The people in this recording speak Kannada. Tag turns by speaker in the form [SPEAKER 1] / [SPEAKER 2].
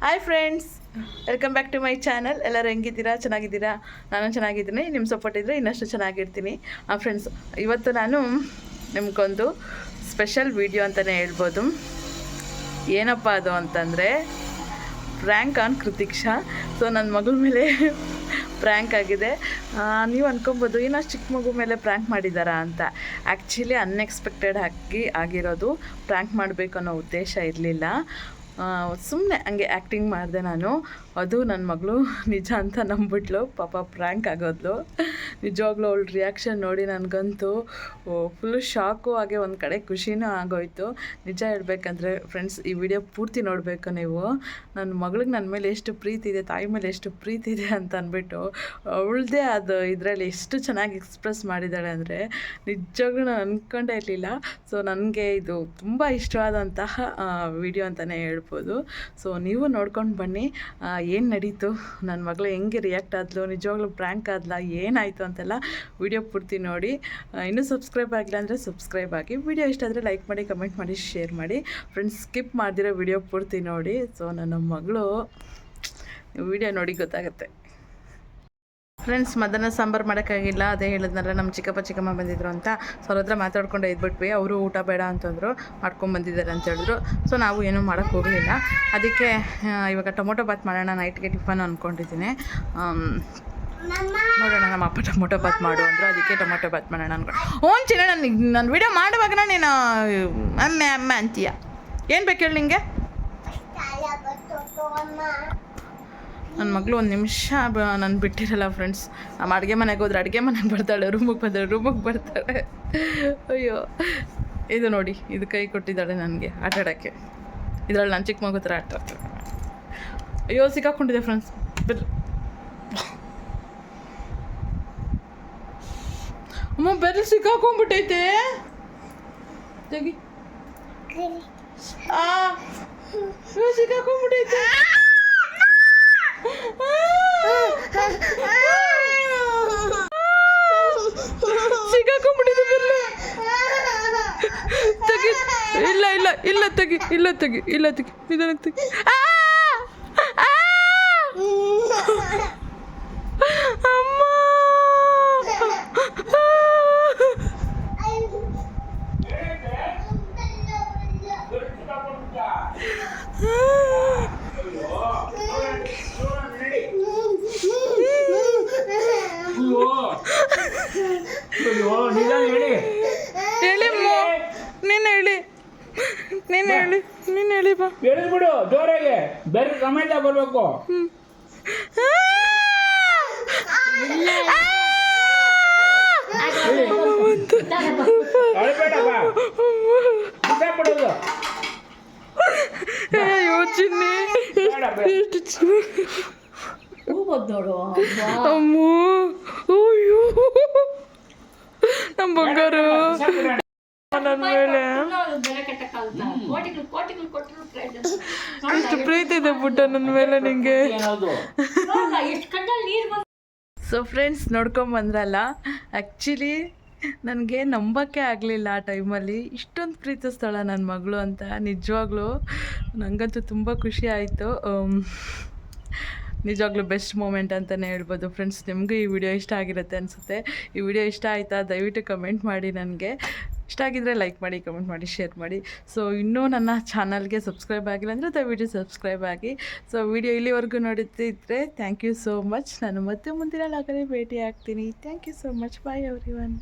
[SPEAKER 1] Hi friends, welcome back to my channel. ಎಲ್ಲರೂ ಹೆಂಗಿದ್ದೀರಾ? ಚೆನ್ನಾಗಿದ್ದೀರಾ? ನಾನು ಚೆನ್ನಾಗಿದ್ದೀನಿ. ನಿಮ್ಮ ಸಪೋರ್ಟ್ ಇದ್ದರೆ ಇನ್ನಷ್ಟು ಚೆನ್ನಾಗಿರ್ತೀನಿ. ಫ್ರೆಂಡ್ಸ್, ಇವತ್ತು ನಾನು ನಿಮ್ಗೊಂದು ಸ್ಪೆಷಲ್ ವಿಡಿಯೋ ಅಂತಲೇ ಹೇಳ್ಬೋದು. ಏನಪ್ಪ ಅದು ಅಂತಂದರೆ ಪ್ರ್ಯಾಂಕ್ ಆನ್ ಕೃತಿಕ್ಷಾ. ಸೊ ನನ್ನ ಮಗಳ ಮೇಲೆ ಪ್ರ್ಯಾಂಕ್ ಆಗಿದೆ. ನೀವು ಅಂದ್ಕೊಬೋದು ಏನೋ ಚಿಕ್ಕ ಮಗು ಮೇಲೆ ಪ್ರ್ಯಾಂಕ್ ಮಾಡಿದ್ದಾರಾ ಅಂತ. ಆ್ಯಕ್ಚುಲಿ ಅನ್ಎಕ್ಸ್ಪೆಕ್ಟೆಡ್ ಆಗಿರೋದು. ಪ್ರ್ಯಾಂಕ್ ಮಾಡಬೇಕು ಅನ್ನೋ ಉದ್ದೇಶ ಇರಲಿಲ್ಲ. ಸುಮ್ಮನೆ ಹಂಗೆ ಆ್ಯಕ್ಟಿಂಗ್ ಮಾಡಿದೆ ನಾನು. ಅದು ನನ್ನ ಮಗಳು ನಿಜ ಅಂತ ನಂಬಿಟ್ಲು. ಪಾಪ ಪ್ರ್ಯಾಂಕ್ ಆಗೋದ್ಲು. ನಿಜವಾಗ್ಲೂ ಅವಳ ರಿಯಾಕ್ಷನ್ ನೋಡಿ ನನಗಂತೂ ಫುಲ್ಲು ಶಾಕು, ಹಾಗೆ ಒಂದು ಕಡೆ ಖುಷಿನೂ ಆಗೋಯ್ತು. ನಿಜ ಹೇಳಬೇಕಂದ್ರೆ ಫ್ರೆಂಡ್ಸ್, ಈ ವಿಡಿಯೋ ಪೂರ್ತಿ ನೋಡಬೇಕು ನೀವು. ನನ್ನ ಮಗಳಿಗೆ ನನ್ನ ಮೇಲೆ ಎಷ್ಟು ಪ್ರೀತಿ ಇದೆ, ತಾಯಿ ಮೇಲೆ ಎಷ್ಟು ಪ್ರೀತಿ ಇದೆ ಅಂತ ಅಂದ್ಬಿಟ್ಟು ಅವಳದೇ ಅದು ಇದರಲ್ಲಿ ಎಷ್ಟು ಚೆನ್ನಾಗಿ ಎಕ್ಸ್ಪ್ರೆಸ್ ಮಾಡಿದ್ದಾಳೆ ಅಂದರೆ ನಿಜವಾಗ್ಲೂ ನಾನು ಅಂದ್ಕೊಂಡೇ ಇರಲಿಲ್ಲ. ಸೊ ನನಗೆ ಇದು ತುಂಬ ಇಷ್ಟವಾದಂತಹ ವಿಡಿಯೋ ಅಂತಲೇ ಹೇಳ್ಬೋದು. ಸೊ ನೀವು ನೋಡ್ಕೊಂಡು ಬನ್ನಿ ಏನು ನಡೀತು, ನನ್ನ ಮಗಳು ಹೆಂಗೆ ರಿಯಾಕ್ಟ್ ಆದಳು, ನಿಜವಾಗ್ಲೂ ಪ್ರ್ಯಾಂಕ್ ಆದ್ಲ, ಏನಾಯಿತು ಅಂತೆಲ್ಲ ವಿಡಿಯೋ ಪೂರ್ತಿ ನೋಡಿ. ಇನ್ನೂ ಸಬ್ಸ್ಕ್ರೈಬ್ ಆಗಿಲ್ಲ ಅಂದರೆ ಸಬ್ಸ್ಕ್ರೈಬ್ ಆಗಿ. ವಿಡಿಯೋ ಇಷ್ಟ ಆದರೆ ಲೈಕ್ ಮಾಡಿ, ಕಮೆಂಟ್ ಮಾಡಿ, ಶೇರ್ ಮಾಡಿ. ಫ್ರೆಂಡ್ಸ್, ಸ್ಕಿಪ್ ಮಾಡ್ದಿರೋ ವಿಡಿಯೋ ಪೂರ್ತಿ ನೋಡಿ. ಸೊ ನನ್ನ ಮಗಳು ವಿಡಿಯೋ ನೋಡಿ ಗೊತ್ತಾಗುತ್ತೆ. ಫ್ರೆಂಡ್ಸ್, ಮಧ್ಯಾಹ್ನ ಸಾಂಬಾರು ಮಾಡೋಕ್ಕಾಗಿಲ್ಲ. ಅದೇ ಹೇಳಿದ್ನಲ್ಲ, ನಮ್ಮ ಚಿಕ್ಕಮ್ಮ ಬಂದಿದ್ರು ಅಂತ. ಸೊ ಅವ್ರ ಹತ್ರ ಮಾತಾಡ್ಕೊಂಡು ಇದ್ಬಿಟ್ವಿ. ಅವರು ಊಟ ಬೇಡ ಅಂತಂದರು, ಮಾಡ್ಕೊಂಬಂದಿದ್ದಾರೆ ಅಂತ ಹೇಳಿದ್ರು. ಸೊ ನಾವು ಏನೂ ಮಾಡೋಕ್ಕೆ ಹೋಗಲಿಲ್ಲ. ಅದಕ್ಕೆ ಇವಾಗ ಟೊಮೊಟೊ ಬಾತ್ ಮಾಡೋಣ, ನೈಟ್ಗೆ ಟಿಫನ್ ಅಂದ್ಕೊಂಡಿದ್ದೀನಿ. ನೋಡೋಣ, ನಮ್ಮ ಅಪ್ಪ ಟೊಮೊಟೊ ಬಾತ್ ಮಾಡು ಅಂದರು. ಅದಕ್ಕೆ ಟೊಮೊಟೊ ಬಾತ್ ಮಾಡೋಣ ಅಂದ್ಕೊಂಡು. ಓನ್ ಚಿನ್ನ, ನಾನು ವೀಡಿಯೋ ಮಾಡುವಾಗ ನೀನು ಅಮ್ಮ ಅಂತೀಯ. ಏನು ಬೇಕು ಹೇಳಿ ನಿಂಗೆ? ನನ್ನ ಮಗಳು ಒಂದು ನಿಮಿಷ ನಾನು ಬಿಟ್ಟಿರಲ್ಲ ಫ್ರೆಂಡ್ಸ್. ನಮ್ಮ ಅಡುಗೆ ಮನೆಗೆ ಹೋದ್ರೆ ಅಡುಗೆ ಮನೆಗೆ ಬರ್ತಾಳೆ, ರೂಮಿಗೆ ಬರ್ತಾಳೆ. ಅಯ್ಯೋ, ಇದು ನೋಡಿ, ಇದು ಕೈ ಕೊಟ್ಟಿದ್ದಾಳೆ ನನಗೆ ಆಟ ಆಡೋಕ್ಕೆ. ಇದರಲ್ಲಿ ನಾನು ಚಿಕ್ಕ ಮಗು ಥರ ಆಟ ಆಡ್ತಾಳೆ. ಅಯ್ಯೋ, ಸಿಕ್ಕಾಕೊಂಡಿದೆ ಫ್ರೆಂಡ್ಸ್. ಅಮ್ಮ ಬೆರಳು ಸಿಕ್ಕಾಕೊಂಡ್ಬಿಟ್ಟೈತೆ. ತೆಗಿ. ಸಿಕ್ಕಾಕೊಂಡ್ಬಿಟ್ಟೈತೆ. ಸಿಕ್ಕಾಕೊಂಡ್ಬಿಟ್ಟಿದೆ ಬೆರಳು. ತೆಗಿ. ಇಲ್ಲ ತೆಗಿ ನಿಧಾನಕ್ಕೆ ತೆಗಿ. ಅಮ್ಮ, ನೀನು ಹೇಳಿ ಬಾ.
[SPEAKER 2] ಬಿಡು ಜೋರಾಗಿ, ಬೇರೆ ಸಮೇತ ಬರಬೇಕು.
[SPEAKER 1] ಅಯ್ಯೋ ಚಿನ್ನಿ, ಎಷ್ಟು ಅಮ್ಮ, ಅಯ್ಯೋ ನಮ್ಮ ಬಂಗಾರು ನನ್ನ ಮೇಲೆ ಎಷ್ಟು ಪ್ರೀತಿ ಇದೆ ಪುಟ್ಟ ನನ್ನ ಮೇಲೆ ನಿಂಗೆ. ಸೊ ಫ್ರೆಂಡ್ಸ್, ನೋಡ್ಕೊಂಬಂದ್ರಲ್ಲ, ಆ್ಯಕ್ಚುಲಿ ನನಗೆ ನಂಬೋಕ್ಕೆ ಆಗಲಿಲ್ಲ ಆ ಟೈಮಲ್ಲಿ ಇಷ್ಟೊಂದು ಪ್ರೀತಿಸ್ತಾಳೆ ನನ್ನ ಮಗಳು ಅಂತ. ನಿಜವಾಗ್ಲೂ ನನಗಂತೂ ತುಂಬ ಖುಷಿ ಆಯಿತು. ನಿಜವಾಗ್ಲೂ ಬೆಸ್ಟ್ ಮೂಮೆಂಟ್ ಅಂತಲೇ ಹೇಳ್ಬೋದು. ಫ್ರೆಂಡ್ಸ್, ನಿಮಗೂ ಈ ವಿಡಿಯೋ ಇಷ್ಟ ಆಗಿರುತ್ತೆ ಅನಿಸುತ್ತೆ. ಈ ವಿಡಿಯೋ ಇಷ್ಟ ಆಯಿತಾ? ದಯವಿಟ್ಟು ಕಮೆಂಟ್ ಮಾಡಿ. ನನಗೆ ಇಷ್ಟ ಆಗಿದ್ದರೆ ಲೈಕ್ ಮಾಡಿ, ಕಮೆಂಟ್ ಮಾಡಿ, ಶೇರ್ ಮಾಡಿ. ಸೊ ಇನ್ನೂ ನನ್ನ ಚಾನಲ್ಗೆ ಸಬ್ಸ್ಕ್ರೈಬ್ ಆಗಿಲ್ಲ ಅಂದರೆ ದಯವಿಟ್ಟು ಸಬ್ಸ್ಕ್ರೈಬ್ ಆಗಿ. ಸೊ ವಿಡಿಯೋ ಇಲ್ಲಿವರೆಗೂ ನೋಡುತ್ತಿದ್ದರೆ ಥ್ಯಾಂಕ್ ಯು ಸೋ ಮಚ್. ನಾನು ಮತ್ತೆ ಮುಂದಿನ ಲಾಗಲ್ಲಿ ಭೇಟಿ ಆಗ್ತೀನಿ. Thank you so much. Bye everyone.